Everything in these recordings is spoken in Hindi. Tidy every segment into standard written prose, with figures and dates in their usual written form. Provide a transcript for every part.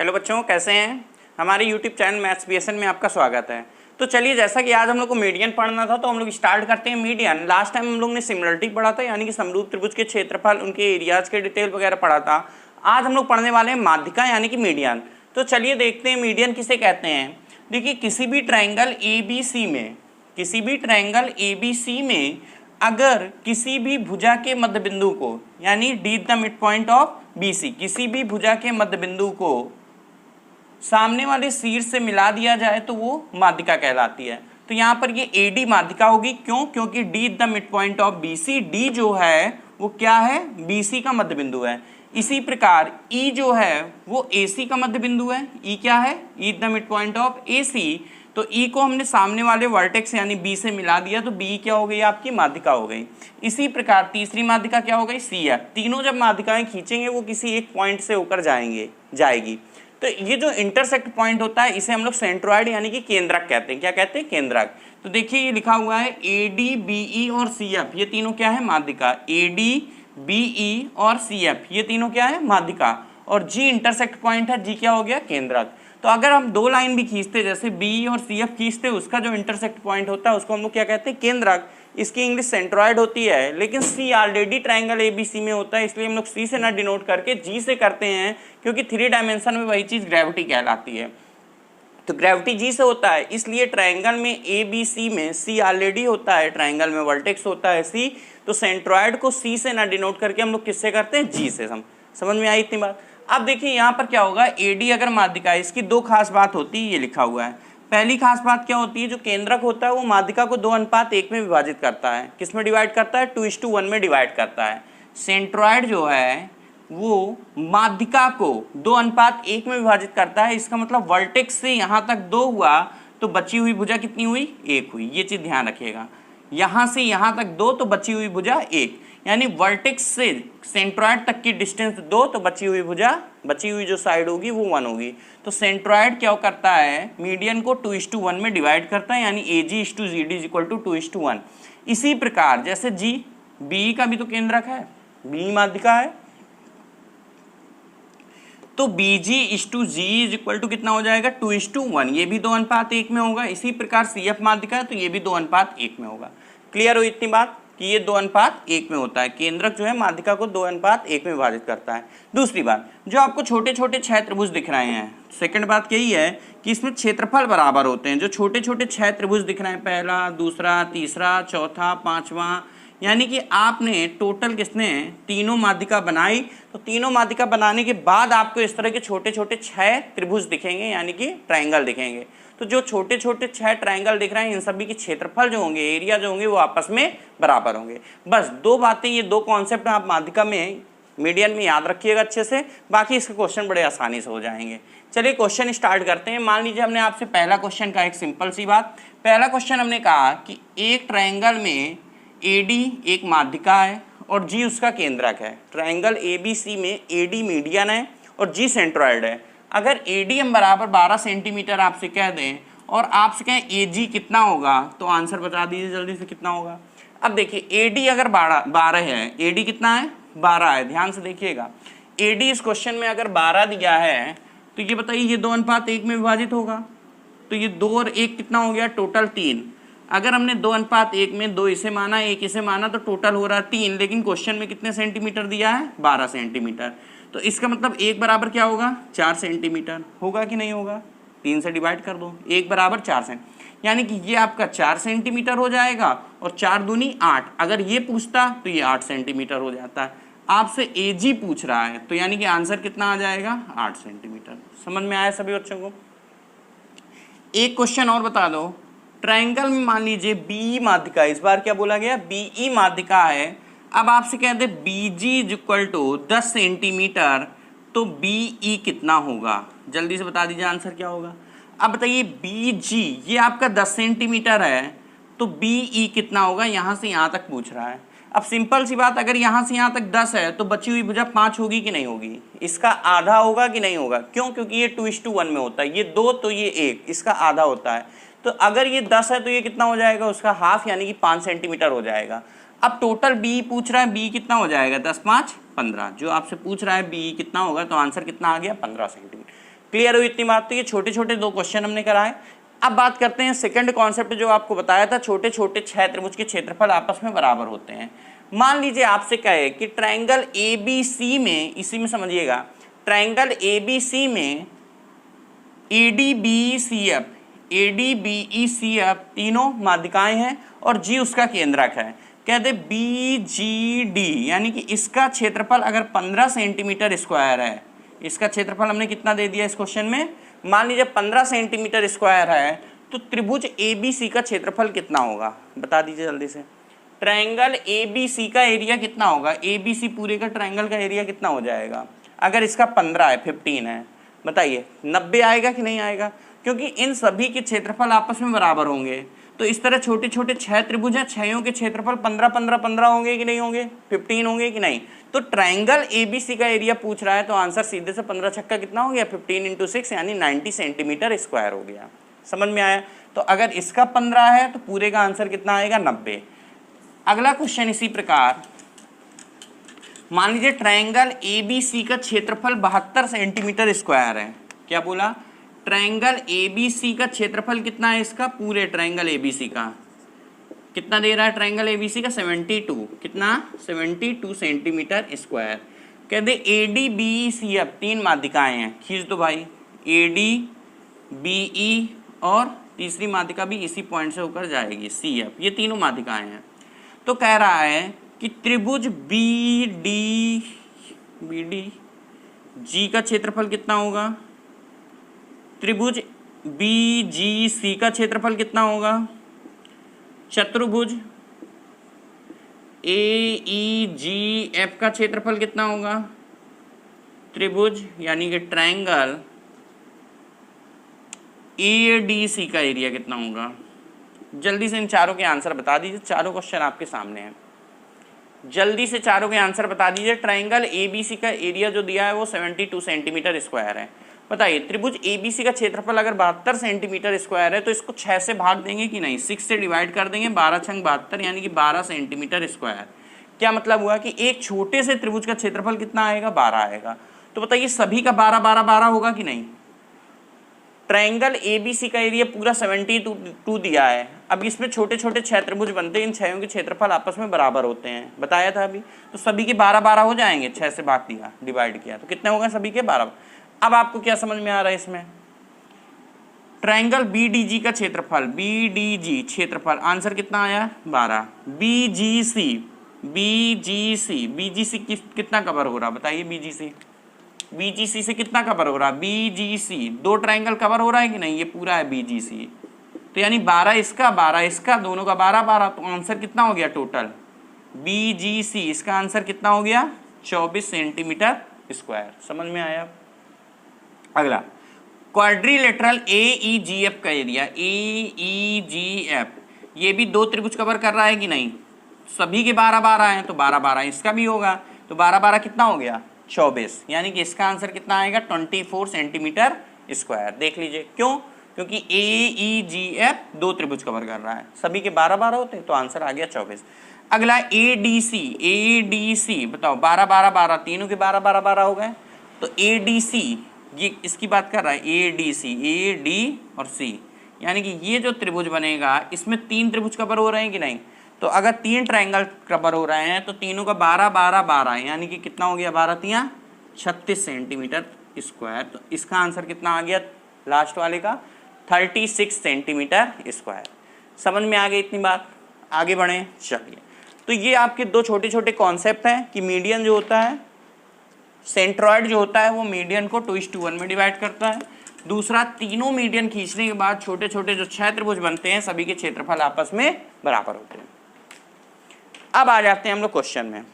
हेलो बच्चों, कैसे हैं। हमारे यूट्यूब चैनल मैथ्स BSN में आपका स्वागत है। तो चलिए, जैसा कि आज हम लोग को मीडियन पढ़ना था तो हम लोग स्टार्ट करते हैं मीडियन। लास्ट टाइम हम लोग ने सिमिलरिटी पढ़ा था, यानी कि समरूप त्रिभुज के क्षेत्रफल, उनके एरियाज के डिटेल वगैरह पढ़ा था। आज हम लोग पढ़ने वाले हैं माध्यिका यानी कि मीडियन। तो चलिए देखते हैं मीडियन किसे कहते हैं। देखिए, किसी भी ट्राइंगल ABC में अगर किसी भी भुजा के मध्य बिंदु को, यानी D the mid point of BC, किसी भी भुजा के मध्य बिंदु को सामने वाले शीर्ष से मिला दिया जाए तो वो माध्यिका कहलाती है। तो यहाँ पर ये AD माध्यिका होगी। क्यों? क्योंकि D the mid point of BC, D जो है वो क्या है, BC का मध्य बिंदु है। इसी प्रकार E जो है वो AC का मध्य बिंदु है। E क्या है? E the mid point of AC। तो E को हमने सामने वाले वर्टेक्स यानी B से मिला दिया तो B क्या हो गई, आपकी माध्यिका हो गई। इसी प्रकार तीसरी माध्यिका क्या हो गई, CF। तीनों जब माध्यिकाएं खींचेंगे वो किसी एक पॉइंट से होकर जाएगी। तो ये जो इंटरसेक्ट पॉइंट होता है इसे हम लोग सेंट्रॉइड यानी कि केंद्रक कहते हैं। क्या कहते हैं? केंद्रक। तो देखिए ये लिखा हुआ है AD, BE और CF, ये तीनों क्या है, माध्यिका। AD, BE और CF ये तीनों क्या है, माध्यिका। और G इंटरसेक्ट पॉइंट है, G क्या हो गया, केंद्रक। तो अगर हम दो लाइन भी खींचते, जैसे BE और CF खींचते, उसका जो इंटरसेक्ट पॉइंट होता है उसको हम लोग क्या कहते हैं, केंद्रक। इसकी इंग्लिश सेंट्रॉइड होती है, लेकिन C ऑलरेडी ट्राइंगल ABC में होता है, इसलिए हम लोग C से ना डिनोट करके G से करते हैं, क्योंकि 3 डायमेंशन में वही चीज ग्रेविटी कहलाती है। तो ग्रेविटी G से होता है, इसलिए ट्राइंगल में ABC में C ऑलरेडी होता है, ट्राइंगल में वर्टेक्स होता है C। तो सेंट्रॉइड को C से ना डिनोट करके हम लोग किससे करते हैं, G से। समझ में आई इतनी बात। अब देखिए यहाँ पर क्या होगा, AD अगर माध्यिका है, इसकी दो खास बात होती है, ये लिखा हुआ है। पहली खास बात क्या होती है, जो केंद्रक होता है वो माध्यिका को 2:1 में विभाजित करता है। किस में डिवाइड करता है, 2:1 में डिवाइड करता है। सेंट्रॉइड जो है वो माध्यिका को 2:1 में विभाजित करता है। इसका मतलब वर्टेक्स से यहाँ तक 2 हुआ तो बची हुई भुजा कितनी हुई, 1 हुई। ये चीज ध्यान रखिएगा, यहाँ से यहाँ तक 2 तो बची हुई भुजा 1, यानी वर्टेक्स से सेंट्रॉइड तक की डिस्टेंस 2 तो बची हुई जो साइड होगी वो 1 होगी। तो सेंट्रॉइड क्या करता है, मीडियन को 2:1 में डिवाइड करता है, यानी AG/GD = 2:1। इसी प्रकार जैसे G, BE का भी तो केंद्रक है, BE माध्यिका है, तो BG/GE = कितना हो जाएगा, 2:1। ये भी 2:1 में होगा। इसी प्रकार CF माध्यिका है तो ये भी 2:1 में होगा। क्लियर हो इतनी बात कि ये 2:1 में होता है। केंद्रक जो है माध्यिका को 2:1 में विभाजित करता है। दूसरी बात, जो आपको छोटे छोटे 6 त्रिभुज दिख रहे हैं, सेकंड बात यही है कि इसमें क्षेत्रफल बराबर होते हैं। जो छोटे छोटे 6 त्रिभुज दिख रहे हैं, पहला, दूसरा, तीसरा, चौथा, पांचवा, यानी कि आपने टोटल किसने तीनों माध्यिका बनाई। तो तीनों माध्यिका बनाने के बाद आपको इस तरह के छोटे छोटे 6 त्रिभुज दिखेंगे, यानी कि ट्राइंगल दिखेंगे। तो जो छोटे छोटे 6 ट्राइंगल दिख रहे हैं, इन सभी के क्षेत्रफल जो होंगे, एरिया जो होंगे, वो आपस में बराबर होंगे। बस दो बातें, ये दो कॉन्सेप्ट आप माध्यिका में, मीडियन में याद रखिएगा अच्छे से, बाकी इसके क्वेश्चन बड़े आसानी से हो जाएंगे। चलिए क्वेश्चन स्टार्ट करते हैं। मान लीजिए हमने आपसे पहला क्वेश्चन का एक सिंपल सी बात, पहला क्वेश्चन हमने कहा कि एक ट्राइंगल में AD एक माध्यिका है और G उसका केंद्रक है। ट्राइंगल ABC में AD मीडियन है और G सेंट्रॉइड है। अगर ADM बराबर 12 सेंटीमीटर आपसे कह दें और आपसे कहें AG कितना होगा, तो आंसर बता दीजिए जल्दी से, कितना होगा। अब देखिए AD अगर 12 है, AD कितना है, 12 है। ध्यान से देखिएगा, AD इस क्वेश्चन में अगर 12 दिया है तो ये बताइए ये 2:1 में विभाजित होगा। तो ये 2 और 1 कितना हो गया, टोटल 3। अगर हमने 2:1 में 2 इसे माना, 1 इसे माना, तो टोटल हो रहा है 3। लेकिन क्वेश्चन में कितने सेंटीमीटर दिया है, 12 सेंटीमीटर। तो इसका मतलब 1 बराबर क्या होगा, 4 सेंटीमीटर होगा कि नहीं होगा। 3 से डिवाइड कर दो, 1 बराबर 4 सेंटीमीटर, यानी कि ये आपका 4 सेंटीमीटर हो जाएगा। और 4 दूनी 8, अगर ये पूछता तो ये 8 सेंटीमीटर हो जाता है। आपसे AG पूछ रहा है तो यानी कि आंसर कितना आ जाएगा, 8 सेंटीमीटर। समझ में आया सभी बच्चों को। एक क्वेश्चन और बता दो, ट्राइंगल में मान लीजिए BE माध्यिका, इस बार क्या बोला गया, BE माध्यिका है। अब आपसे कहते हैं BG = 10 सेंटीमीटर, तो BE कितना होगा, जल्दी से बता दीजिए आंसर क्या होगा। अब बताइए BG ये आपका 10 सेंटीमीटर है तो BE कितना होगा, यहाँ से यहाँ तक पूछ रहा है। अब सिंपल सी बात, अगर यहाँ से यहाँ तक 10 है तो बची हुई भुजा 5 होगी कि नहीं होगी, इसका आधा होगा कि नहीं होगा। क्यों? क्योंकि ये 2:1 में होता है, ये 2 तो ये 1, इसका आधा होता है। तो अगर ये 10 है तो ये कितना हो जाएगा, उसका हाफ, यानी कि 5 सेंटीमीटर हो जाएगा। अब टोटल BE पूछ रहा है, BE कितना हो जाएगा, 10 5 15। जो आपसे पूछ रहा है BE कितना होगा, तो आंसर कितना आ गया, 15 सेंटीमीटर। क्लियर हुई इतनी बात? तो ये छोटे छोटे दो क्वेश्चन हमने कराए। अब बात करते हैं सेकंड कॉन्सेप्ट जो आपको बताया था, छोटे छोटे 6 त्रिभुज के क्षेत्रफल आपस में बराबर होते हैं। मान लीजिए आपसे कहे कि ट्रायंगल ABC में, इसी में समझिएगा, ट्रायंगल ABC में ADBECF तीनों माध्यिकाएं हैं और G उसका केंद्रक है। कहते BGD यानी कि इसका क्षेत्रफल अगर 15 सेंटीमीटर स्क्वायर है, इसका क्षेत्रफल हमने कितना दे दिया इस क्वेश्चन में, मान लीजिए 15 सेंटीमीटर स्क्वायर है, तो त्रिभुज ABC का क्षेत्रफल कितना होगा बता दीजिए जल्दी से। ट्रायंगल ABC का एरिया कितना होगा, ABC पूरे का ट्रायंगल का एरिया कितना हो जाएगा अगर इसका 15 है, 15 है, बताइए 90 आएगा कि नहीं आएगा? क्योंकि इन सभी के क्षेत्रफल आपस में बराबर होंगे। तो इस तरह छोटे छोटे 6 त्रिभुज हैं, 6 के क्षेत्रफल 15 15 15 होंगे कि नहीं होंगे, 15 होंगे कि नहीं? तो ट्रायंगल ABC का एरिया पूछ रहा है, तो आंसर सीधे से 15 छक्का कितना हो गया, 15 × 6 यानी 90 सेंटीमीटर स्क्वायर हो गया। समझ में आया? तो अगर इसका 15 है तो पूरे का आंसर कितना आएगा, 90। अगला क्वेश्चन इसी प्रकार, मान लीजिए ट्रायंगल ABC का क्षेत्रफल 72 सेंटीमीटर स्क्वायर है। क्या बोला? ट्रायंगल ABC का क्षेत्रफल कितना है, इसका पूरे ट्रायंगल ABC का कितना दे रहा है, ट्रायंगल ABC का 72, कितना 72 सेंटीमीटर स्क्वायर। कहते ADBECF तीन माध्यिकाएं हैं, खींच दो भाई, ADBE और तीसरी माध्यिका भी इसी पॉइंट से होकर जाएगी CF, ये तीनों माध्यिकाएं हैं। तो कह रहा है कि त्रिभुज BDG का क्षेत्रफल कितना होगा, त्रिभुज BGC का क्षेत्रफल कितना होगा, चतुर्भुज AEGF का क्षेत्रफल कितना होगा, त्रिभुज यानी कि ट्रायंगल ADC का एरिया कितना होगा। जल्दी से इन चारों के आंसर बता दीजिए, चारों क्वेश्चन आपके सामने हैं, जल्दी से चारों के आंसर बता दीजिए। ट्रायंगल ABC का एरिया जो दिया है वो 72 सेंटीमीटर स्क्वायर है। बताइए त्रिभुज ABC का क्षेत्रफल अगर 72 सेंटीमीटर स्क्वायर है तो इसको 6 से भाग देंगे कि नहीं, 6 से डिवाइड कर देंगे, 12 छंग 72 यानी कि 12 सेंटीमीटर स्क्वायर। क्या मतलब हुआ कि एक छोटे से त्रिभुज का क्षेत्रफल कितना आएगा, 12 आएगा। तो बताइए सभी का 12 12 12 होगा कि नहीं? ट्रायंगल ABC का एरिया पूरा 72 दिया है, अब इसमें छोटे छोटे 6 त्रिभुज बनते हैं, इन 6 के क्षेत्रफल आपस में बराबर होते हैं, बताया था अभी। तो सभी के 12 12 हो जाएंगे, 6 से भाग दिया, डिवाइड किया तो कितने हो गए सभी के 12। अब आपको क्या समझ में आ रहा है इसमें? ट्रायंगल BDG का क्षेत्रफल, BDG क्षेत्रफल आंसर कितना आया, 12। BGC कितना कवर हो रहा बताइए, BGC से कितना कवर हो रहा, BGC 2 ट्रायंगल कवर हो रहा है कि नहीं, ये पूरा है BGC। तो यानी 12 इसका 12 इसका, दोनों का 12 12, तो आंसर कितना हो गया टोटल, BGC इसका आंसर कितना हो गया, 24 सेंटीमीटर स्क्वायर। समझ में आया? अगला क्वाड्रिलेटरल AEGF का एरिया, AEGF ये भी 2 त्रिभुज कवर कर रहा है कि नहीं, सभी के 12 12 हैं, तो 12 12 इसका भी होगा, तो 12 12 कितना हो गया, 24, यानी कि इसका आंसर कितना आएगा, 24 सेंटीमीटर स्क्वायर। देख लीजिए क्यों, क्योंकि AEGF 2 त्रिभुज कवर कर रहा है, सभी के 12 12 होते हैं, तो आंसर आ गया 24। अगला ADC बताओ, 12 12 12 तीनों के 12 12 12 हो गए, तो ADC ये इसकी बात कर रहा है, ADC AD और C, यानी कि ये जो त्रिभुज बनेगा इसमें 3 त्रिभुज कवर हो रहे हैं कि नहीं। तो अगर 3 ट्रायंगल कवर हो रहे हैं तो तीनों का 12 12 12 यानी कि कितना हो गया, 12 3 36 सेंटीमीटर स्क्वायर। तो इसका आंसर कितना आ गया लास्ट वाले का, 36 सेंटीमीटर स्क्वायर। समझ में आ गई इतनी बात? आगे बढ़े चलिए। तो ये आपके 2 छोटे छोटे कॉन्सेप्ट हैं कि मीडियन जो होता है, सेंट्रॉइड जो होता है वो मीडियन को 2:1 में डिवाइड करता है। दूसरा, तीनों मीडियन खींचने के बाद छोटे छोटे जो 6 त्रिभुज बनते हैं सभी के क्षेत्रफल आपस में बराबर होते हैं। अब आ जाते हैं हम लोग क्वेश्चन में।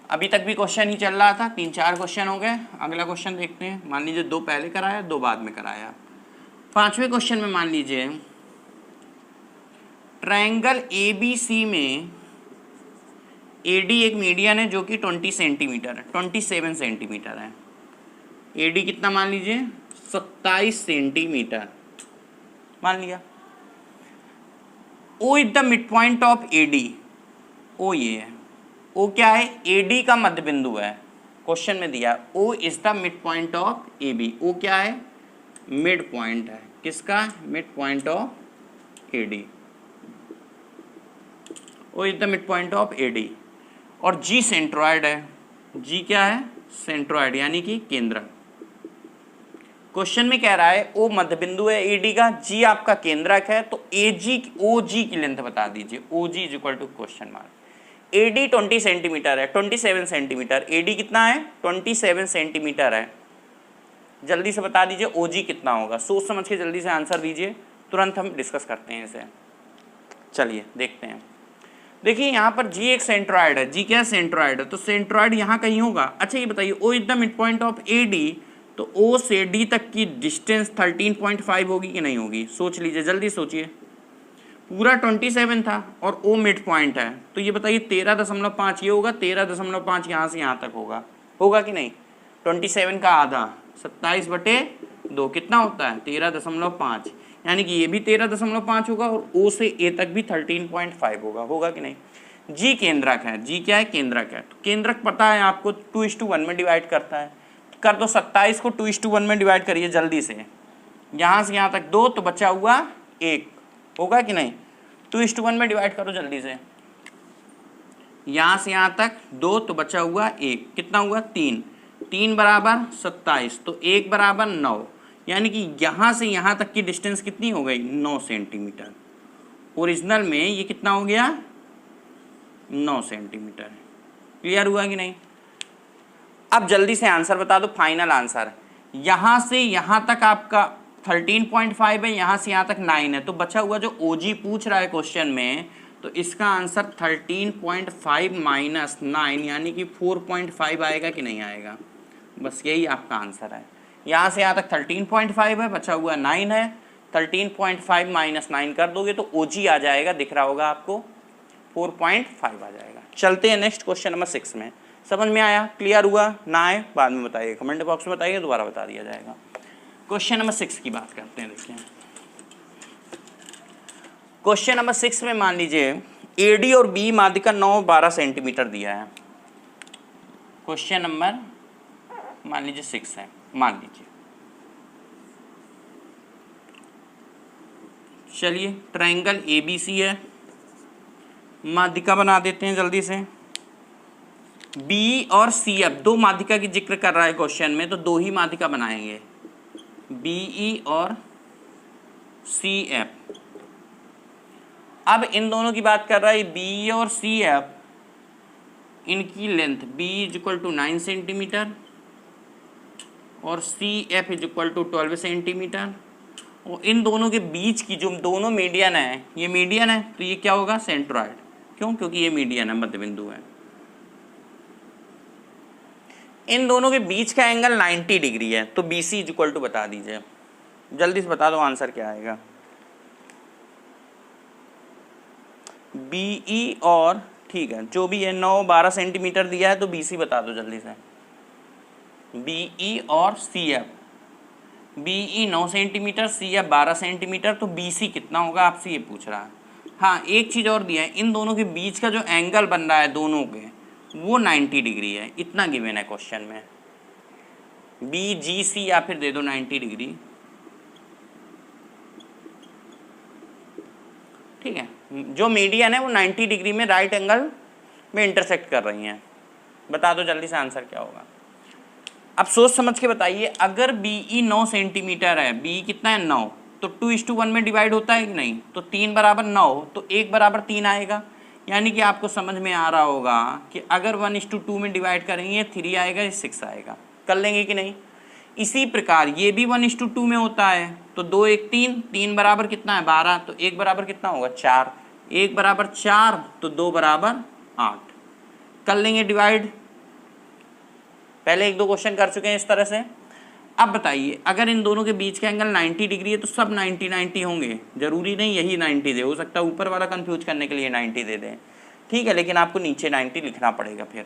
अभी तक भी क्वेश्चन ही चल रहा था, 3-4 क्वेश्चन हो गए। अगला क्वेश्चन देखते हैं। मान लीजिए 2 पहले कराया, 2 बाद में कराया। 5वें क्वेश्चन में मान लीजिए ट्रायंगल ABC में AD एक मीडियन है जो कि 27 सेंटीमीटर है। AD कितना मान लीजिए, 27 सेंटीमीटर मान लिया। O is the mid point of AD, O ये है, O क्या है, AD का मध्य बिंदु है। क्वेश्चन में दिया O is the mid point of A B. O क्या है? मिड पॉइंट है। किसका? Mid point of A D. O is the mid point of A D. और जी सेंट्रॉइड है। जी क्या है? सेंट्रॉइड यानी कि केंद्रक। क्वेश्चन में कह रहा है ओ मध्य बिंदु है ए डी का, जी आपका केंद्रक है, तो ए जी ओ जी की लेंथ बता दीजिए। O G is equal to question mark. A D 20 centimetre है, 27 सेंटीमीटर। ए डी कितना है? 27 सेंटीमीटर है। जल्दी से बता दीजिए ओ जी कितना होगा। सोच समझ के जल्दी से आंसर दीजिए, तुरंत हम डिस्कस करते हैं इसे। चलिए देखते हैं। देखिए यहाँ पर जी एक सेंट्रॉइड है। जी क्या है? सेंट्रॉइड है। तो सेंट्रॉइड यहाँ कहीं होगा। अच्छा ये बताइए O is the mid point of A D, तो ओ से डी तक की डिस्टेंस 13.5 होगी कि नहीं होगी? सोच लीजिए, जल्दी सोचिए। पूरा 27 था और ओ मिड पॉइंट है, तो ये बताइए 13.5 ये होगा, 13.5 यहाँ से यहाँ तक होगा। होगा कि नहीं? 27 का आधा 27/2 कितना होता है? 13.5। यानी कि ये भी 13.5 होगा और ओ से ए तक भी 13.5 होगा। होगा कि नहीं? जी केंद्रक है। जी क्या है? केंद्रक है। तो केंद्रक पता है आपको 2:1 में डिवाइड करता है। कर दो 27 को 2:1 में डिवाइड करिए जल्दी से। यहाँ से यहाँ तक 2 तो बचा हुआ 1। होगा कि नहीं? 2:1 में डिवाइड करो जल्दी से। यहाँ से यहाँ तक 2 तो बचा हुआ 1। कितना हुआ? 3। 3 बराबर 27, तो 1 बराबर 9। यानी कि यहाँ से यहाँ तक की डिस्टेंस कितनी हो गई? 9 सेंटीमीटर। ओरिजिनल में ये कितना हो गया? 9 सेंटीमीटर। क्लियर हुआ कि नहीं? अब जल्दी से आंसर बता दो, फाइनल आंसर। यहाँ से यहाँ तक आपका 13.5 है, यहाँ से यहाँ तक 9 है, तो बचा हुआ जो ओजी पूछ रहा है क्वेश्चन में, तो इसका आंसर 13.5 माइनस 9 यानी कि 4.5 आएगा कि नहीं आएगा? बस यही आपका आंसर है। यहाँ से यहाँ तक 13.5 है, बचा हुआ 9 है। 13.5 माइनस 9 कर दोगे तो ओजी आ जाएगा, दिख रहा होगा आपको, 4.5 आ जाएगा। चलते हैं नेक्स्ट क्वेश्चन नंबर 6 में। समझ में आया? क्लियर हुआ ना? आए बाद में बताइए, कमेंट बॉक्स में बताइए, दोबारा बता दिया जाएगा। क्वेश्चन नंबर 6 की बात करते हैं। देखिए क्वेश्चन नंबर 6 में मान लीजिए ए डी और बी माध्यिका 9-12 सेंटीमीटर दिया है। क्वेश्चन नंबर मान लीजिए 6 है। मान लीजिए, चलिए ट्रायंगल ए बी सी है, माध्यिका बना देते हैं जल्दी से। बी और सी एफ दो माध्यिका की जिक्र कर रहा है क्वेश्चन में, तो 2 ही माध्यिका बनाएंगे, बीई और सी एफ। अब इन दोनों की बात कर रहा है, बी और सी एफ, इनकी length B is equal to 9 centimetre और C F is equal to 12 centimetre. और इन दोनों के बीच की जो दोनों मीडियन है, ये मीडियन है, तो ये क्या होगा? सेंट्रॉइड। क्यों? क्योंकि ये मीडियन है, मध्य बिंदु है। इन दोनों के बीच का एंगल 90 डिग्री है, तो B C is equal to बता दीजिए, जल्दी से बता दो आंसर क्या आएगा। बीई और ठीक है जो भी है 9-12 सेंटीमीटर दिया है, तो बी सी बता दो जल्दी से। बीई और C F, BE 9 centimetre, C F 12 centimetre, तो बी सी कितना होगा आपसे ये पूछ रहा है। हाँ एक चीज़ और दिया है, इन दोनों के बीच का जो एंगल बन रहा है दोनों के, वो 90 डिग्री है, इतना गिवन है क्वेश्चन में। बी जी सी या फिर दे दो 90 डिग्री, ठीक है। जो मीडियन है वो 90 डिग्री में राइट एंगल में इंटरसेक्ट कर रही हैं। बता दो जल्दी से आंसर क्या होगा। अब सोच समझ के बताइए, अगर बीई 9 सेंटीमीटर है, बी कितना है 9, तो 2:1 में डिवाइड होता है कि नहीं? तो 3 बराबर 9, तो 1 बराबर 3 आएगा। यानी कि आपको समझ में आ रहा होगा कि अगर 1:2 में डिवाइड करेंगे 3 आएगा या 6 आएगा। कर लेंगे कि नहीं? इसी प्रकार ये भी 1:2 में होता है, तो 2 1 3, 3 बराबर कितना है 12, तो 1 बराबर कितना होगा 4, 1 बराबर 4, तो 2 बराबर 8। कर लेंगे डिवाइड, पहले 1-2 क्वेश्चन कर चुके हैं इस तरह से। अब बताइए, अगर इन दोनों के बीच का एंगल 90 डिग्री है, तो सब 90-90 होंगे, जरूरी नहीं यही 90 दे, हो सकता है ऊपर वाला कंफ्यूज करने के लिए 90 दे दें, ठीक है, लेकिन आपको नीचे 90 लिखना पड़ेगा फिर।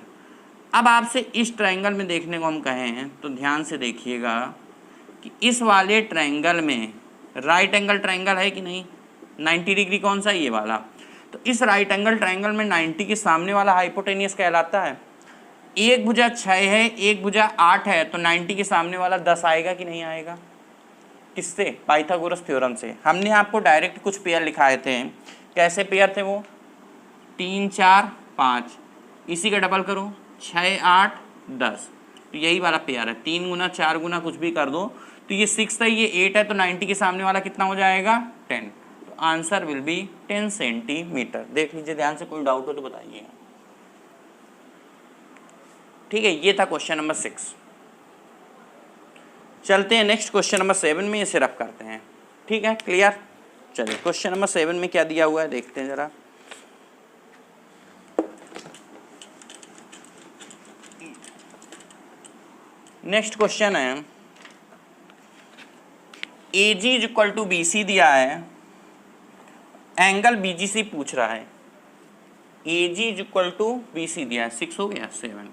अब आपसे इस ट्रायंगल में देखने को हम कहें हैं, तो ध्यान से देखिएगा कि इस वाले ट्रायंगल में राइट एंगल ट्रायंगल है कि नहीं? 90 डिग्री कौन सा? ये वाला। तो इस राइट एंगल ट्रायंगल में 90 के सामने वाला हाइपोटेनियस कहलाता है। एक भुजा 6 है, एक भुजा 8 है, तो 90 के सामने वाला 10 आएगा कि नहीं आएगा? किससे? पाइथागोरस थ्योरम से। हमने आपको डायरेक्ट कुछ पेयर लिखाए थे। कैसे पेयर थे वो? 3 4 5, इसी का डबल करो 6 8 10, तो यही वाला पेयर है। 3 गुना 4 गुना कुछ भी कर दो, तो ये 6 है, ये 8 है, तो 90 के सामने वाला कितना हो जाएगा? 10। तो आंसर विल बी 10 सेंटीमीटर। देख लीजिए ध्यान से, कोई डाउट हो तो बताइएगा। ठीक है, ये था क्वेश्चन नंबर 6। चलते हैं नेक्स्ट क्वेश्चन नंबर 7 में, इसे रफ करते हैं। ठीक है, क्लियर? चलिए क्वेश्चन नंबर 7 में क्या दिया हुआ है देखते हैं जरा। नेक्स्ट क्वेश्चन है, AG is equal to BC दिया है, एंगल BGC पूछ रहा है। AG is equal to BC दिया है, 6 हो गया 7।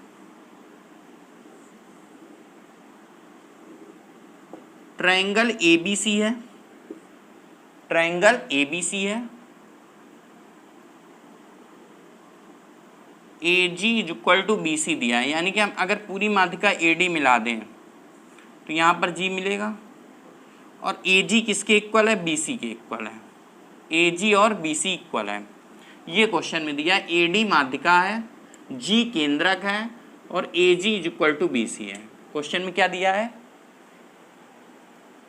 ट्रायंगल ABC है, ट्रायंगल ABC है, AG is equal to BC दिया है, यानी कि हम अगर पूरी माध्यिका AD मिला दें तो यहाँ पर G मिलेगा, और AG किसके इक्वल है? BC के इक्वल है। AG और BC इक्वल है, ये क्वेश्चन में दिया है। AD माध्यिका है, G केंद्रक है, और AG is equal to BC है। क्वेश्चन में क्या दिया है?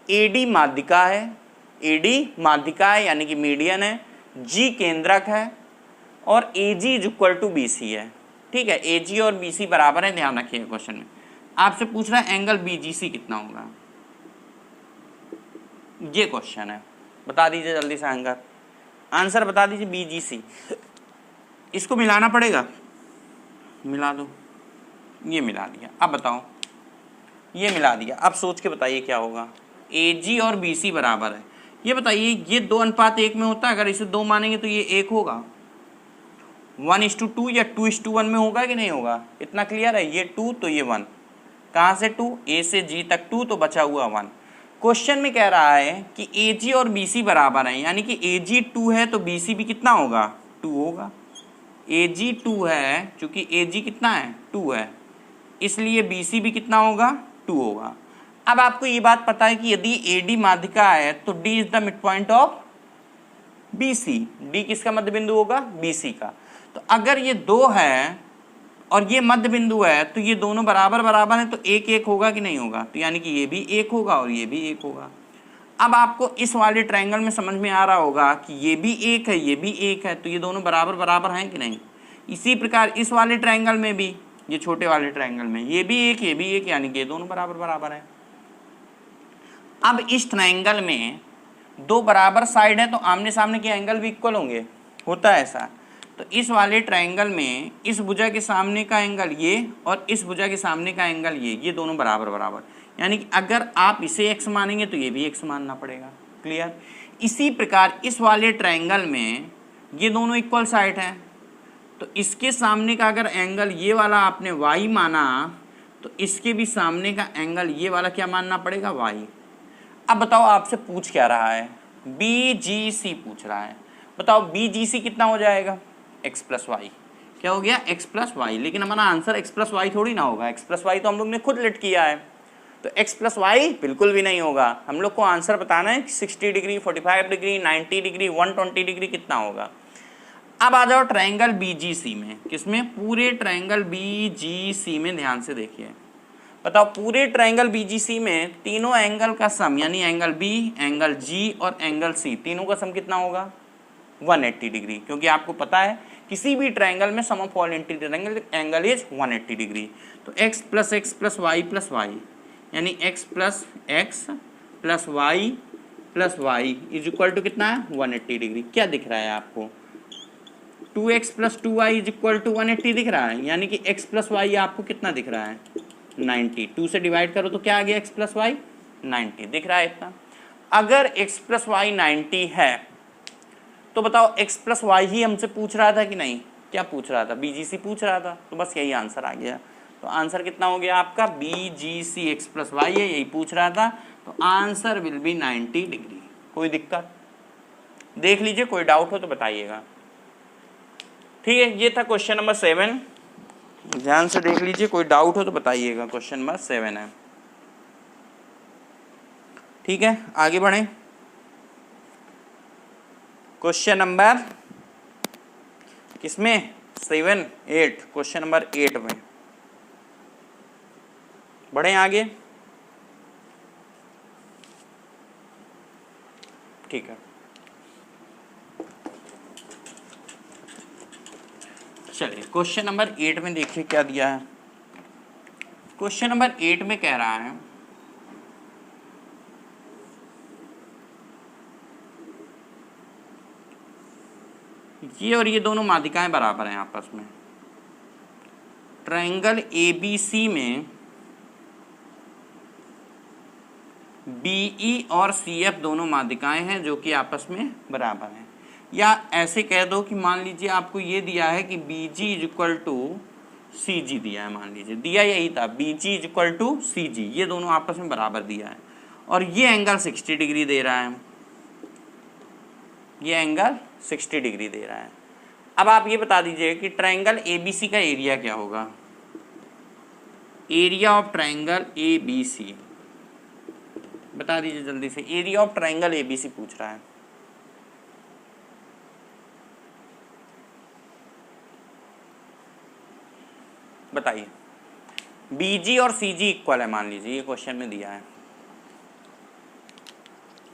AD माध्यिका है, AD माध्यिका है यानी कि मीडियन है, G केंद्रक है, और AG is equal to BC है। ठीक है, AG और BC बराबर है, ध्यान रखिएगा। क्वेश्चन में आपसे पूछ रहा है एंगल BGC कितना होगा, ये क्वेश्चन है। बता दीजिए जल्दी से एंगल, आंसर बता दीजिए। BGC, इसको मिलाना पड़ेगा, मिला दो, ये मिला दिया। अब बताओ, ये मिला दिया, अब सोच के बताइए क्या होगा। AG और BC बराबर है, ये बताइए ये 2:1 में होता है, अगर इसे 2 मानेंगे तो ये 1 होगा। 1:2 या 2:1 में होगा कि नहीं होगा? इतना क्लियर है? ये 2 तो ये 1, कहाँ से 2? A से G तक 2, तो बचा हुआ 1। क्वेश्चन में कह रहा है कि AG और BC बराबर है, यानी कि AG 2 है तो BC भी कितना होगा? 2 होगा। AG 2 है, चूंकि AG कितना है? 2 है, इसलिए BC भी कितना होगा? 2 होगा। अब आपको ये बात पता है कि यदि AD माध्यिका है तो D is the mid point of BC। D किसका मध्य बिंदु होगा? BC का। तो अगर ये 2 है और ये मध्य बिंदु है, तो ये दोनों बराबर बराबर हैं, तो 1 1 होगा कि नहीं होगा? तो यानी कि ये भी 1 होगा और ये भी 1 होगा। अब आपको इस वाले ट्रायंगल में समझ में आ रहा होगा कि ये भी 1 है, ये भी 1 है, तो ये दोनों बराबर बराबर हैं कि नहीं? इसी प्रकार इस वाले ट्रायंगल में भी, ये छोटे वाले ट्रायंगल में ये भी 1, ये भी 1, यानी कि ये दोनों बराबर बराबर हैं। अब इस ट्रायंगल में 2 बराबर साइड है, तो आमने सामने के एंगल भी इक्वल होंगे, होता है ऐसा। तो इस वाले ट्रायंगल में इस भुजा के सामने का एंगल ये और इस भुजा के सामने का एंगल ये दोनों बराबर बराबर, यानी कि अगर आप इसे x मानेंगे तो ये भी x मानना पड़ेगा। क्लियर? इसी प्रकार इस वाले ट्रायंगल में ये दोनों इक्वल साइड हैं, तो इसके सामने का अगर एंगल ये वाला आपने y माना, तो इसके भी सामने का एंगल ये वाला क्या मानना पड़ेगा? y। अब बताओ आपसे पूछ क्या रहा है? BGC पूछ रहा है। बताओ BGC कितना हो जाएगा? x plus Y. क्या हो गया? x plus Y. लेकिन हमारा आंसर x प्लस वाई थोड़ी ना होगा, x प्लस वाई तो हम लोग ने खुद लेट किया है, तो x प्लस वाई बिल्कुल भी नहीं होगा। हम लोग को आंसर बताना है 60 डिग्री, 45 डिग्री, 90 डिग्री, 120 डिग्री कितना होगा। अब आ जाओ ट्रायंगल BGC में। किसमें? पूरे ट्रायंगल BGC में ध्यान से देखिए। बताओ पूरे ट्रायंगल BGC में तीनों एंगल का सम, यानी एंगल B, एंगल G और एंगल C, तीनों का सम कितना होगा? 180 डिग्री। क्योंकि आपको पता है किसी भी ट्रायंगल में sum of all interior angle is 180 degree. तो x plus y plus y, यानी x plus y is equal to कितना है? 180 डिग्री। क्या दिख रहा है आपको? 2x plus 2y is equal to 180 दिख रहा है, यानी कि x प्लस वाई आपको कितना दिख रहा है? 90। 2 से डिवाइड करो तो क्या आ गया? x प्लस वाई 90 दिख रहा है इतना। अगर x प्लस वाई 90 है तो बताओ x प्लस वाई ही हमसे पूछ रहा था कि नहीं? क्या पूछ रहा था? BGC पूछ रहा था, तो बस यही आंसर आ गया। तो आंसर कितना हो गया आपका? BGC x प्लस वाई है, यही पूछ रहा था, तो आंसर विल बी 90 डिग्री। कोई दिक्कत? देख लीजिए, कोई डाउट हो तो बताइएगा। ठीक है, ये था क्वेश्चन नंबर 7। ध्यान से देख लीजिए, कोई डाउट हो तो बताइएगा। क्वेश्चन नंबर 7 है। ठीक है, आगे बढ़े। क्वेश्चन नंबर किसमें? 7, 8। क्वेश्चन नंबर 8 में बढ़े आगे। ठीक है, चलिए क्वेश्चन नंबर 8 में देखिए क्या दिया है। क्वेश्चन नंबर 8 में कह रहा है ये और ये दोनों माध्यिकाएं बराबर हैं आपस में। ट्रायंगल ABC में BE और CF दोनों माध्यिकाएं हैं जो कि आपस में बराबर हैं। या ऐसे कह दो कि मान लीजिए आपको ये दिया है कि BG इक्वल टू CG दिया है, मान लीजिए दिया यही था, BG इक्वल टू CG, ये दोनों आपस में बराबर दिया है और ये एंगल 60 डिग्री दे रहा है, ये एंगल 60 डिग्री दे रहा है। अब आप ये बता दीजिए कि ट्रायंगल ABC का एरिया क्या होगा। एरिया ऑफ ट्रायंगल ABC बता दीजिए जल्दी से। एरिया ऑफ ट्रायंगल ABC पूछ रहा है। बताइए। BG और CG इक्वल है, मान लीजिए ये क्वेश्चन में दिया है,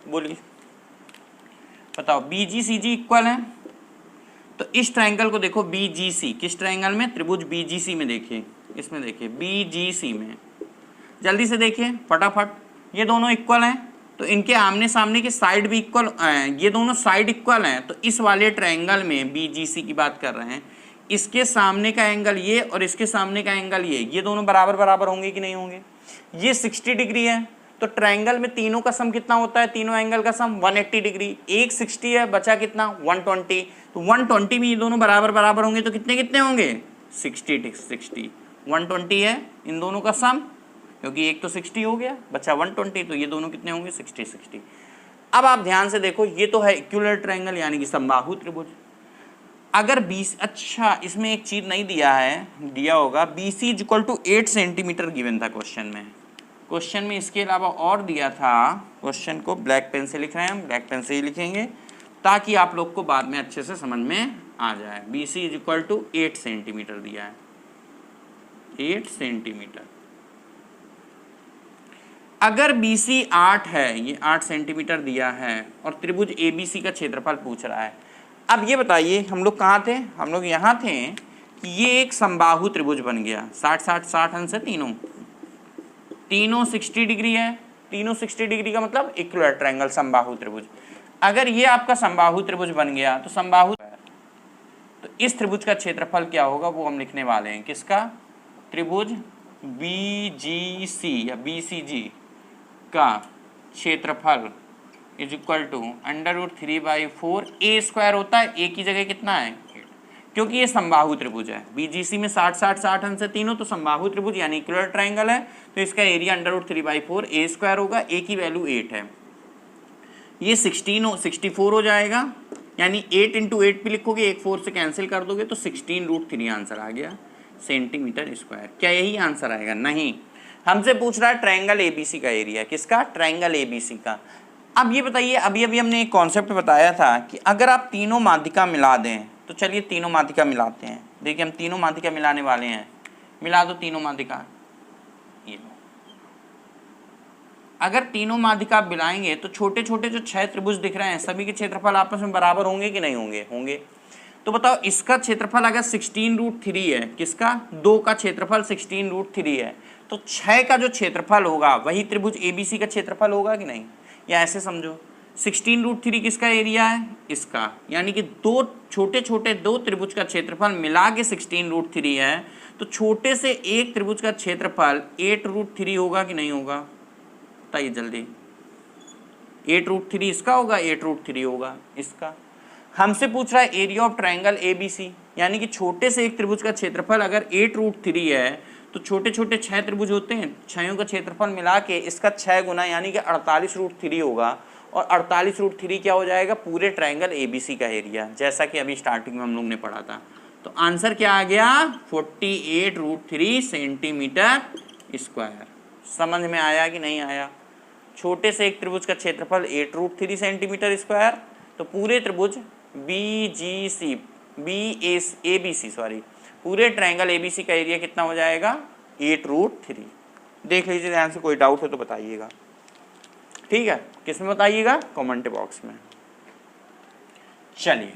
बोलिए बताओ। BG CG इक्वल है तो इस ट्रायंगल को देखो BGC, किस ट्रायंगल में? त्रिभुज BGC में। देखिए इसमें, देखिए BGC में, जल्दी से देखिए फटाफट। ये दोनों इक्वल हैं तो इनके आमने सामने के साइड भी इक्वल, ये दोनों साइड इक्वल हैं तो इस वाले ट्रायंगल में BGC की बात कर रहे हैं, इसके सामने का एंगल ये और इसके सामने का एंगल ये दोनों बराबर बराबर होंगे कि नहीं होंगे? ये 60 डिग्री है तो ट्रायंगल में तीनों का सम कितना होता है? तीनों एंगल का सम 180 डिग्री। एक 60 है, बचा कितना? 120। तो 120 में ये दोनों बराबर बराबर होंगे तो कितने कितने होंगे? 60 60। 120 है इन दोनों का सम, क्योंकि एक तो 60 हो गया, बचा 120, तो ये दोनों कितने होंगे? 60 60। अब आप ध्यान से देखो, ये तो है इक्विलर ट्रायंगल यानी कि समबाहु त्रिभुज। अगर 20, अच्छा इसमें एक चीज नहीं दिया है, दिया होगा BC equal to 8 centimetre given था क्वेश्चन में। क्वेश्चन में इसके अलावा और दिया था, क्वेश्चन को ब्लैक पेन से लिख रहे हैं हम, ब्लैक पेन से ही लिखेंगे ताकि आप लोग को बाद में अच्छे से समझ में आ जाए। BC इक्वल टू 8 सेंटीमीटर दिया है, 8 सेंटीमीटर। अगर BC 8 है, ये 8 सेंटीमीटर दिया है और त्रिभुज ABC का क्षेत्रफल पूछ रहा है। अब ये बताइए हम लोग कहाँ थे? हम लोग यहाँ थे कि ये एक समबाहु त्रिभुज बन गया, 60 60 60 अंश है, तीनों 60 डिग्री है। तीनों 60 डिग्री का मतलब इक्विलर ट्रायंगल समबाहु त्रिभुज। अगर ये आपका समबाहु त्रिभुज बन गया तो समबाहु, तो इस त्रिभुज का क्षेत्रफल क्या होगा वो हम लिखने वाले हैं। किसका? त्रिभुज BGC या BCG का क्षेत्रफल इज इक्वल टू √3/4 A² होता है। A की जगह कितना है? 8, क्योंकि ये समबाहु त्रिभुज है। BGC में 60 60 60 अंश है तीनों, तो समबाहु त्रिभुज यानी इक्विलर ट्रायंगल है, तो इसका एरिया √3/4 A² होगा। A की वैल्यू 8 है, ये 64 हो जाएगा, यानी 8 × 8 भी लिखोगे, एक 4 से कैंसिल कर दोगे तो 16√3 आंसर आ गया सेंटीमीटर स्क्वायर। क्या यही आंसर आएगा? नहीं, हमसे पूछ रहा है ट्रायंगल ABC का एरिया। किसका? ट्रायंगल ABC का। अब ये बताइए, अभी अभी हमने एक कॉन्सेप्ट बताया था कि अगर आप तीनों माध्यिका मिला दें, तो चलिए तीनों माध्यिका मिलाते हैं। देखिए हम तीनों माध्यिका मिलाने वाले हैं, मिला दो तीनों माध्यिका। ये अगर तीनों माध्यिका आप मिलाएंगे तो छोटे छोटे जो 6 त्रिभुज दिख रहे हैं सभी के क्षेत्रफल आपस में बराबर होंगे कि नहीं होंगे? होंगे। तो बताओ इसका क्षेत्रफल अगर 16√3 है, किसका? 2 का क्षेत्रफल 16√3 है, तो 6 का जो क्षेत्रफल होगा वही त्रिभुज ABC का क्षेत्रफल होगा कि नहीं? या ऐसे समझो 16√3 किसका एरिया है? इसका, यानी कि दो छोटे छोटे दो त्रिभुज का क्षेत्रफल मिला के 16√3 है, तो छोटे से एक त्रिभुज का क्षेत्रफल 8√3 होगा कि नहीं होगा? बताइए जल्दी। 8√3 इसका होगा, 8√3 होगा इसका। हमसे पूछ रहा है एरिया ऑफ ट्रायंगल ABC, यानी कि छोटे से एक त्रिभुज का क्षेत्रफल अगर 8√3 है तो छोटे छोटे 6 त्रिभुज होते हैं, 6 का क्षेत्रफल मिला के इसका 6 गुना यानी कि 48√3 होगा, और 48√3 क्या हो जाएगा? पूरे ट्रायंगल ABC का एरिया, जैसा कि अभी स्टार्टिंग में हम लोग ने पढ़ा था। तो आंसर क्या आ गया 48√3 सेंटीमीटर स्क्वायर। समझ में आया कि नहीं आया? छोटे से एक त्रिभुज का क्षेत्रफल 8√3 सेंटीमीटर स्क्वायर, तो पूरे त्रिभुज ABC पूरे ट्रायंगल ABC का एरिया कितना हो जाएगा 8√3। देख लीजिए ध्यान से, कोई डाउट हो तो बताइएगा, ठीक है? किसमें बताइएगा? कमेंट बॉक्स में। चलिए,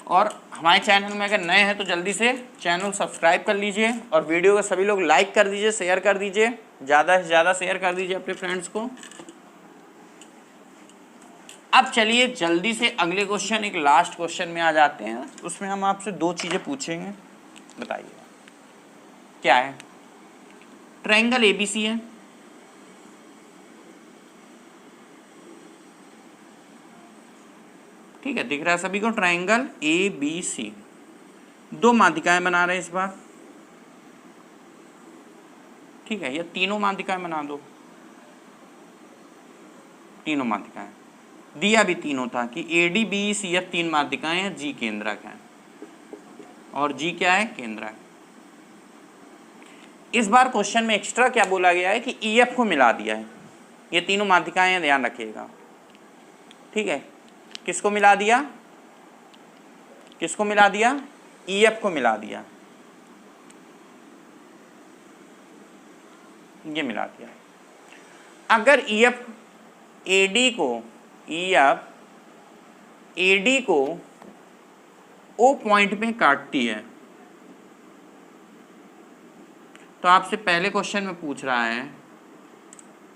और हमारे चैनल में अगर नए हैं तो जल्दी से चैनल सब्सक्राइब कर लीजिए और वीडियो को सभी लोग लाइक कर दीजिए, शेयर कर दीजिए, ज़्यादा से ज़्यादा शेयर कर दीजिए अपने फ्रेंड्स को। अब चलिए जल्दी से अगले क्वेश्चन, एक लास्ट क्वेश्चन में आ जाते हैं। उसमें हम आपसे दो चीज़ें पूछेंगे, बताइए क्या है? ट्रायंगल ABC है, ठीक है, दिख रहा है सभी को? ट्रायंगल ABC, दो माध्यिकाएं बना रहे हैं इस बार, ठीक है? या तीनों माध्यिकाएं बना दो, तीनों माध्यिकाएं, दिया भी तीनों था कि ADBECF तीन माध्यिकाएं हैं, G केंद्रक है और G क्या है? केंद्रक। इस बार क्वेश्चन में एक्स्ट्रा क्या बोला गया है कि EF को मिला दिया है, ये तीनों माध्यिकाएं हैं, ध्यान रखिएगा, ठीक है? किसको मिला दिया? किसको मिला दिया? EF को मिला दिया, ये मिला दिया। अगर EF AD को O पॉइंट में काटती है, तो आपसे पहले क्वेश्चन में पूछ रहा है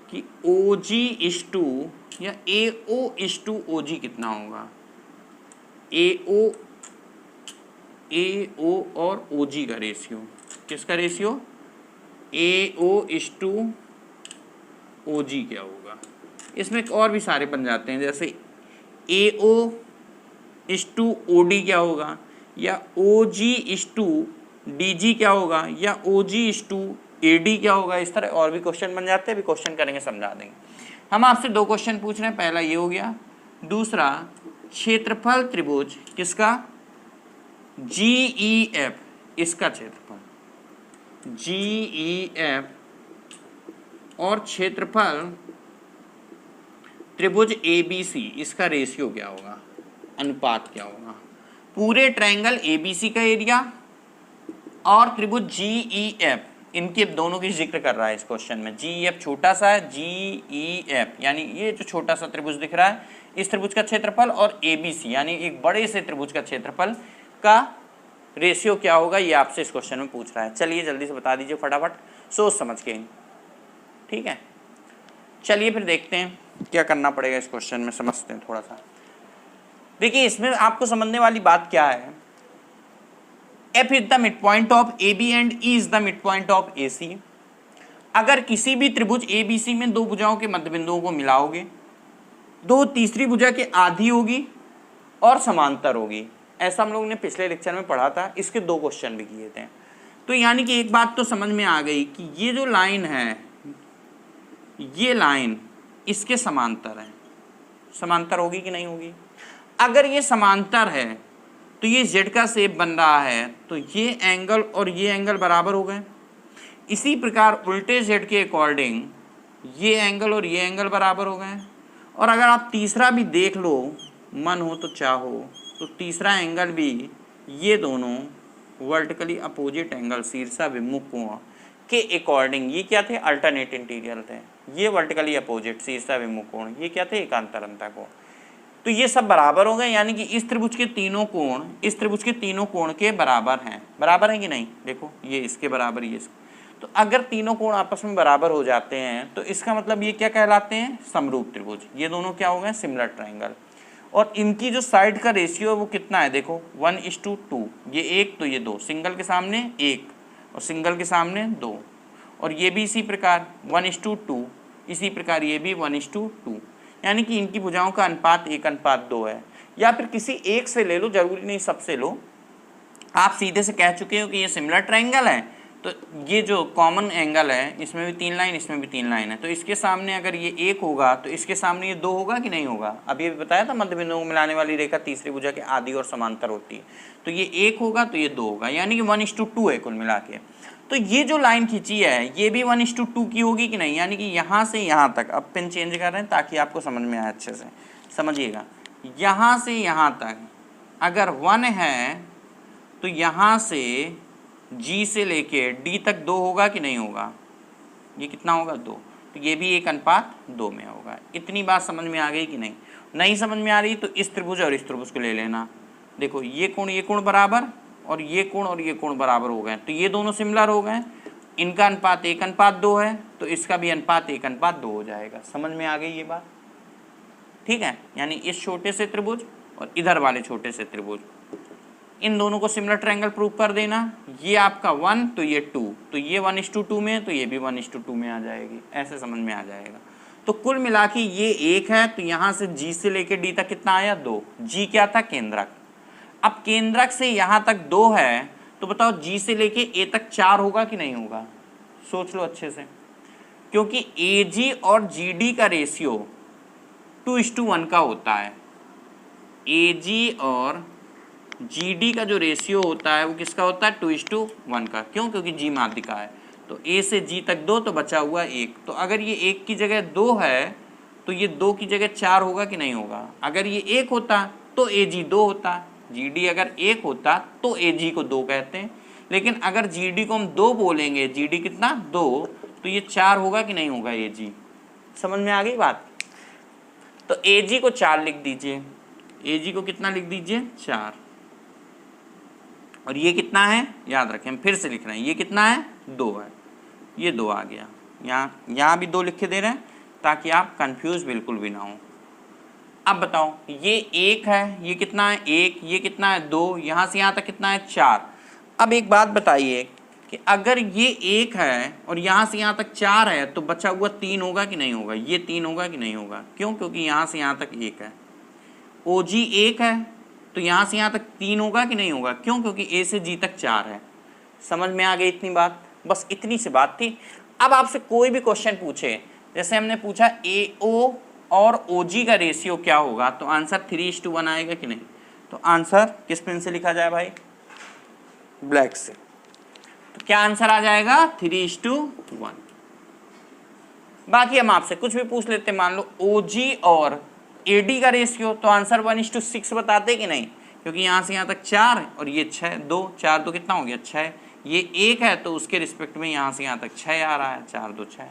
कि OG/2 या AO/OG कितना होगा? AO और OG का रेशियो, किसका रेशियो? AO/OG क्या होगा? इसमें और भी सारे बन जाते हैं, जैसे AO/OD क्या होगा, या OG/DG क्या होगा, या OG/AD क्या होगा। इस तरह और भी क्वेश्चन बन जाते हैं, अभी क्वेश्चन करेंगे समझा देंगे। हम आपसे दो क्वेश्चन पूछ रहे हैं, पहला ये हो गया, दूसरा क्षेत्रफल त्रिभुज किसका? GEF, इसका क्षेत्रफल GEF और क्षेत्रफल त्रिभुज ABC, इसका रेशियो क्या होगा, अनुपात क्या होगा? पूरे ट्रायंगल ABC का एरिया और त्रिभुज GEF, इनके दोनों की जिक्र कर रहा है इस क्वेश्चन में। GEF छोटा सा है, GEF यानी ये जो छोटा सा त्रिभुज दिख रहा है, इस त्रिभुज का क्षेत्रफल, और ABC यानी एक बड़े से त्रिभुज का क्षेत्रफल का रेशियो क्या होगा, ये आपसे इस क्वेश्चन में पूछ रहा है। चलिए जल्दी से बता दीजिए फटाफट, सोच समझ के, ठीक है? चलिए फिर देखते हैं क्या करना पड़ेगा इस क्वेश्चन में, समझते हैं थोड़ा सा। देखिए इसमें आपको समझने वाली बात क्या है, F is the mid point of AB and E is the mid point of AC। अगर किसी भी त्रिभुज ABC में दो भुजाओं के मध्य बिंदुओं को मिलाओगे, दो तीसरी भुजा के आधी होगी और समांतर होगी, ऐसा हम लोगों ने पिछले लेक्चर में पढ़ा था, इसके दो क्वेश्चन भी किए थे। तो यानी कि एक बात तो समझ में आ गई कि ये जो लाइन है, ये लाइन इसके समांतर है, समांतर होगी कि नहीं होगी? अगर ये समांतर है तो ये Z का शेप बन रहा है, तो ये एंगल और ये एंगल बराबर हो गए। इसी प्रकार उल्टे Z के अकॉर्डिंग ये एंगल और ये एंगल बराबर हो गए। और अगर आप तीसरा भी देख लो, मन हो तो चाहो, तो तीसरा एंगल भी ये दोनों वर्टिकली अपोजिट एंगल शीर्षाभिमुख कोण के अकॉर्डिंग, ये क्या थे? अल्टरनेट इंटीरियर थे। ये वर्टिकली अपोजिट शीर्षाभिमुख कोण, ये क्या थे? एकांतरता कोण। तो ये सब बराबर हो गए, यानी कि इस त्रिभुज के तीनों कोण इस त्रिभुज के तीनों कोण के बराबर हैं। बराबर है कि नहीं? देखो ये इसके बराबर, ये इसके। तो अगर तीनों कोण आपस में बराबर हो जाते हैं तो इसका मतलब ये क्या कहलाते हैं? समरूप त्रिभुज। ये दोनों क्या हो गए? Similar triangle. और इनकी जो साइड का रेशियो है वो कितना है? देखो 1:2, ये 1 तो ये 2, सिंगल के सामने 1 और सिंगल के सामने 2, और ये भी इसी प्रकार 1:2, इसी प्रकार ये भी 1:2, यानी कि इनकी भुजाओं का अनुपात 1:2 है। या फिर किसी एक से ले लो, जरूरी नहीं सबसे लो। आप सीधे से कह चुके हो कि ये सिमिलर ट्रायंगल है, तो ये जो कॉमन एंगल है इसमें भी 3 लाइन, इसमें भी 3 लाइन है, तो इसके सामने अगर ये 1 होगा तो इसके सामने ये 2 होगा कि नहीं होगा। अब ये भी बताया था मध्य बिंदु को मिलाने वाली रेखा तीसरी भुजा के आदि और समांतर होती है, तो ये 1 होगा तो ये 2 होगा, यानी कि 1:2 है कुल मिला के। तो ये जो लाइन खींची है ये भी 1:2 की होगी कि नहीं, यानी कि यहाँ से यहाँ तक, अब पेन चेंज कर रहे हैं ताकि आपको समझ में आए अच्छे से, समझिएगा। यहाँ से यहाँ तक अगर 1 है तो यहाँ से G से लेके D तक 2 होगा कि नहीं होगा, ये कितना होगा 2, तो ये भी 1:2 में होगा। इतनी बात समझ में आ गई कि नहीं। नहीं समझ में आ रही तो इस त्रिभुज और इस त्रिभुज को ले लेना। देखो ये कोण बराबर और ये कोण बराबर हो गए, तो ये दोनों सिमिलर हो गए, इनका अनुपात 1:2 है तो इसका भी अनुपात 1:2 हो जाएगा। समझ में आ गई ये बात, ठीक है। यानी इस छोटे से त्रिभुज और इधर वाले छोटे से त्रिभुज, इन दोनों को सिमिलर ट्रायंगल प्रूव कर देना। ये आपका 1 तो ये 2, तो ये 1:2 में तो ये भी 1:2 में आ जाएगी, ऐसे समझ में आ जाएगा। तो कुल मिला के ये 1 है, तो यहाँ से G से लेके D तक कितना आया 2। G क्या था, केंद्रक। अब केंद्रक से यहाँ तक 2 है, तो बताओ G से लेके A तक 4 होगा कि नहीं होगा, सोच लो अच्छे से। क्योंकि AG और GD का रेशियो 2:1 का होता है। AG और GD का जो रेशियो होता है वो किसका होता है, 2:1 का। क्यों, क्योंकि G माध्यिका है, तो A से G तक 2 तो बचा हुआ 1। तो अगर ये 1 की जगह 2 है तो ये 2 की जगह 4 होगा कि नहीं होगा। अगर ये 1 होता तो AG 2 होता, GD अगर 1 होता तो AG को 2 कहते हैं, लेकिन अगर GD को हम 2 बोलेंगे, GD कितना 2, तो ये 4 होगा कि नहीं होगा AG। समझ में आ गई बात। तो AG को 4 लिख दीजिए, AG को कितना लिख दीजिए 4, और ये कितना है याद रखें, हम फिर से लिख रहे हैं, ये कितना है 2 है, ये 2 आ गया। यहाँ भी 2 लिख के दे रहे हैं ताकि आप कंफ्यूज बिल्कुल भी ना हो। अब बताओ ये 1 है, ये कितना है 1, ये कितना है 2, यहाँ से यहाँ तक कितना है 4। अब एक बात बताइए कि अगर ये 1 है और यहाँ से यहाँ तक 4 है तो बचा हुआ 3 होगा कि नहीं होगा, ये 3 होगा कि नहीं होगा। क्यों, क्योंकि यहाँ से यहाँ तक 1 है। OG 1 है तो यहाँ से यहाँ तक 3 होगा कि नहीं होगा। क्यों, क्योंकि A से G तक 4 है। समझ में आ गई इतनी बात, बस इतनी सी बात थी। अब आपसे कोई भी क्वेश्चन पूछे, जैसे हमने पूछा AO और OG का रेशियो क्या होगा, तो आंसर 3:1 आएगा कि नहीं। तो आंसर किस पेन से लिखा जाए भाई, ब्लैक से। तो क्या आंसर आ जाएगा 3:1। बाकी हम आपसे कुछ भी पूछ लेते, मान लो OG और AD का रेशियो, तो आंसर 1:6 बताते कि नहीं, क्योंकि यहाँ से यहाँ तक 4 है और ये 6, 2 4 2 कितना हो गया 6, ये 1 है तो उसके रिस्पेक्ट में यहाँ से यहाँ तक 6 आ रहा है, 4 2 6,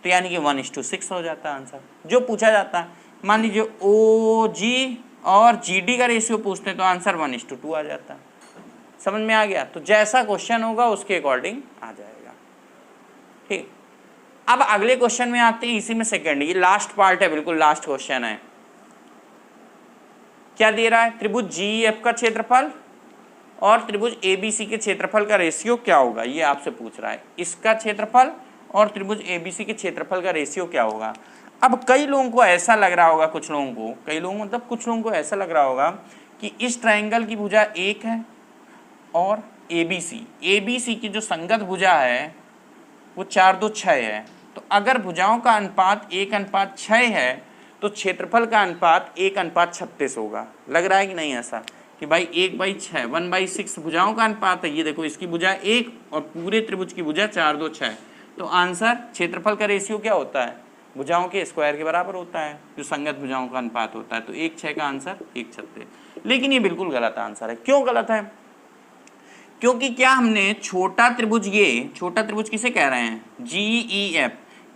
तो यानी कि 1:6 हो जाता है आंसर जो पूछा जाता है। मान लीजिए OG और GD का रेशियो पूछते हैं तो आंसर 1:2 आ जाता है। समझ में आ गया। तो जैसा क्वेश्चन होगा उसके अकॉर्डिंग आ जाएगा, ठीक। अब अगले क्वेश्चन में आते हैं, इसी में सेकंड, ये लास्ट पार्ट है, बिल्कुल लास्ट क्वेश्चन है। क्या दे रहा है, त्रिभुज GEF का क्षेत्रफल और त्रिभुज ABC के क्षेत्रफल का रेशियो क्या होगा, ये आपसे पूछ रहा है। इसका क्षेत्रफल और त्रिभुज ABC के क्षेत्रफल का रेशियो क्या होगा। अब कई लोगों को ऐसा लग रहा होगा, कुछ लोगों को, कई लोगों मतलब कुछ लोगों को ऐसा लग रहा होगा कि इस ट्राइंगल की भुजा 1 है और ABC की जो संगत भुजा है वो 4 2 6 है। तो अगर भुजाओं का अनुपात 1:6 है तो क्षेत्रफल का अनुपात 1:36 होगा। लग रहा है कि नहीं ऐसा कि भाई 1/6 1/6 भुजाओं का अनुपात है। ये देखो इसकी भुजा 1 और पूरे त्रिभुज की भुजा 4 2 6, तो आंसर क्षेत्रफल का रेशियो क्या होता है, भुजाओं के स्क्वायर के बराबर होता है, जो संगत भुजाओं का अनुपात होता है। तो 1/6 का आंसर 1/36। लेकिन ये बिल्कुल गलत आंसर है। क्यों गलत है, क्योंकि क्या हमने छोटा त्रिभुज, ये छोटा त्रिभुज किसे कह रहे हैं GEF,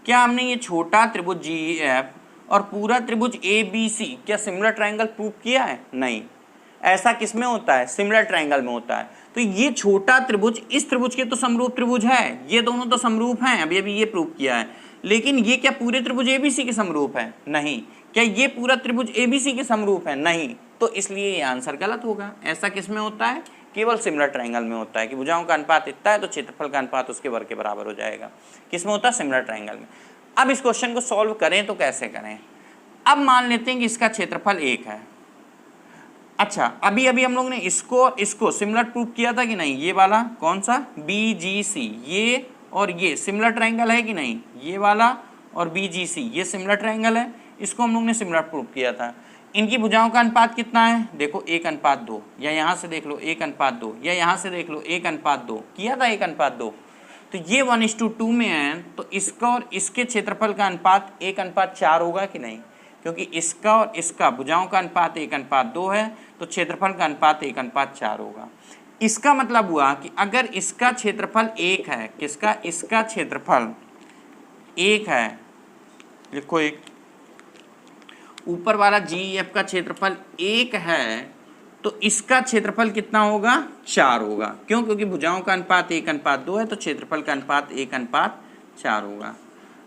क्या हमने ये छोटा त्रिभुज GEF और पूरा त्रिभुज ABC क्या सिमिलर ट्रायंगल प्रूव किया है, नहीं। ऐसा किस में होता है, सिमिलर ट्रायंगल में होता है। तो ये छोटा त्रिभुज इस त्रिभुज के तो समरूप त्रिभुज है, ये दोनों तो समरूप हैं, अभी अभी ये प्रूव किया है। लेकिन ये क्या पूरे त्रिभुज ABC के समरूप है, नहीं। क्या ये पूरा त्रिभुज ABC के समरूप है, नहीं। तो इसलिए ये आंसर गलत होगा। ऐसा किस में होता है, केवल सिमिलर ट्रायंगल में होता है कि भुजाओं का अनुपात इतना है तो क्षेत्रफल का अनुपात उसके वर्ग के बराबर हो जाएगा। किस में होता है, सिमिलर ट्रायंगल में। अब इस क्वेश्चन को सॉल्व करें तो कैसे करें। अब मान लेते हैं कि इसका क्षेत्रफल 1 है अच्छा अभी अभी हम लोग ने इसको और इसको सिमिलर प्रूव किया था कि नहीं, ये वाला कौन सा BGC, ये और ये सिमिलर ट्रायंगल है कि नहीं, ये वाला और BGC ये सिमिलर ट्रायंगल है, इसको हम लोग ने सिमिलर प्रूव किया था। इनकी भुजाओं का अनुपात कितना है, देखो 1:2, या यहाँ से देख लो 1:2, या यहाँ से देख लो 1:2, किया था 1:2। तो ये 1:2 में है, तो इसका और इसके क्षेत्रफल का अनुपात 1:4 होगा कि नहीं, क्योंकि इसका और इसका भुजाओं का अनुपात 1:2 है, तो क्षेत्रफल का अनुपात 1:4 होगा। इसका मतलब हुआ कि अगर इसका क्षेत्रफल 1 है, किसका, इसका क्षेत्रफल 1 है, लिखो 1, ऊपर वाला GEF का क्षेत्रफल 1 है, तो इसका क्षेत्रफल कितना होगा, 4 होगा। क्यों, क्योंकि भुजाओं का अनुपात 1:2 है, तो क्षेत्रफल का अनुपात 1:4 होगा।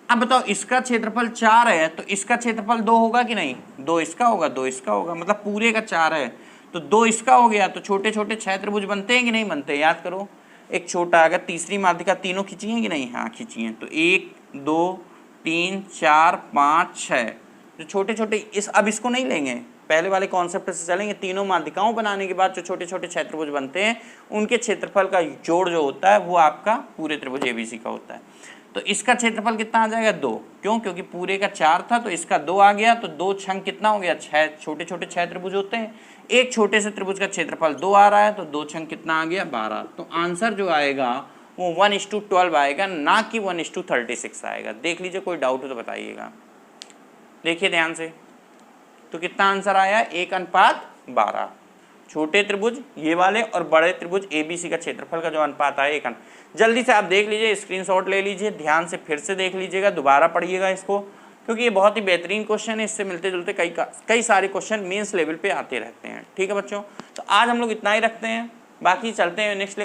अब बताओ इसका क्षेत्रफल 4 है, तो इसका क्षेत्रफल 2 होगा कि नहीं, 2 इसका होगा, 2 इसका होगा, मतलब पूरे का 4 है, तो 2 इसका हो गया। तो छोटे छोटे 6 त्रिभुज बनते हैं कि नहीं बनते, याद करो। एक छोटा, अगर तीसरी माध्यिका तीनों खींची है कि नहीं, हाँ खींची है, तो 1 2 3 4 5 6 जो छोटे छोटे, इस अब इसको नहीं लेंगे, पहले वाले कॉन्सेप्ट से चलेंगे। तीनों माध्यिकाओं बनाने के बाद जो छोटे छोटे 6 त्रिभुज बनते हैं, उनके क्षेत्रफल का जोड़ जो होता है वो आपका पूरे त्रिभुज ABC का होता है। तो इसका क्षेत्रफल कितना आ जाएगा, 2, क्यों, क्योंकि पूरे का 4 था, तो इसका 2 आ गया, तो 2 छंग कितना हो गया, 6, छोटे छोटे 6 त्रिभुज होते हैं, एक छोटे से त्रिभुज का क्षेत्रफल 2 आ रहा है, तो 2 छंग कितना आ गया, 12। तो आंसर जो आएगा वो 1:12 आएगा, ना कि 1:36 आएगा। देख लीजिए, कोई डाउट हो तो बताइएगा। देखिए ध्यान से, तो कितना आंसर आया, 1:12। छोटे त्रिभुज ये वाले और बड़े त्रिभुज ABC का क्षेत्रफल का जो अनुपात आया 1। जल्दी से आप देख लीजिए, स्क्रीनशॉट ले लीजिए, ध्यान से फिर से देख लीजिएगा, दोबारा पढ़िएगा इसको, क्योंकि ये बहुत ही बेहतरीन क्वेश्चन है। इससे मिलते जुलते कई सारे क्वेश्चन मेंस लेवल पे आते रहते हैं। ठीक है बच्चों, तो आज हम लोग इतना ही रखते हैं, बाकी चलते हैं नेक्स्ट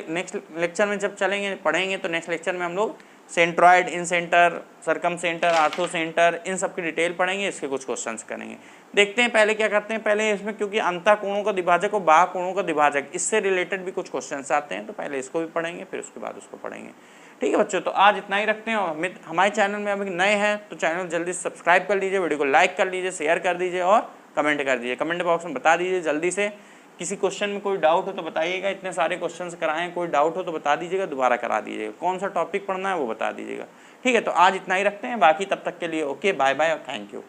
लेक्चर में। जब चलेंगे पढ़ेंगे तो नेक्स्ट लेक्चर में हम लोग सेंट्रॉइड, इन सेंटर, सरकम सेंटर, आर्थो सेंटर, इन सब की डिटेल पढ़ेंगे, इसके कुछ क्वेश्चंस करेंगे। देखते हैं पहले क्या करते हैं, पहले इसमें क्योंकि अंतः कोणों का द्विभाजक और बाह्य कोणों का द्विभाजक, इससे रिलेटेड भी कुछ क्वेश्चंस आते हैं, तो पहले इसको भी पढ़ेंगे, फिर उसके बाद उसको पढ़ेंगे। ठीक है बच्चों, तो आज इतना ही रखते हैं। और हमारे चैनल में अभी नए हैं तो चैनल जल्दी से सब्सक्राइब कर लीजिए, वीडियो को लाइक कर लीजिए, शेयर कर दीजिए और कमेंट कर दीजिए। कमेंट बॉक्स में बता दीजिए जल्दी से, किसी क्वेश्चन में कोई डाउट हो तो बताइएगा। इतने सारे क्वेश्चंस कराएं, कोई डाउट हो तो बता दीजिएगा, दोबारा करा दीजिएगा। कौन सा टॉपिक पढ़ना है वो बता दीजिएगा। ठीक है, तो आज इतना ही रखते हैं, बाकी तब तक के लिए ओके, बाय बाय और थैंक यू।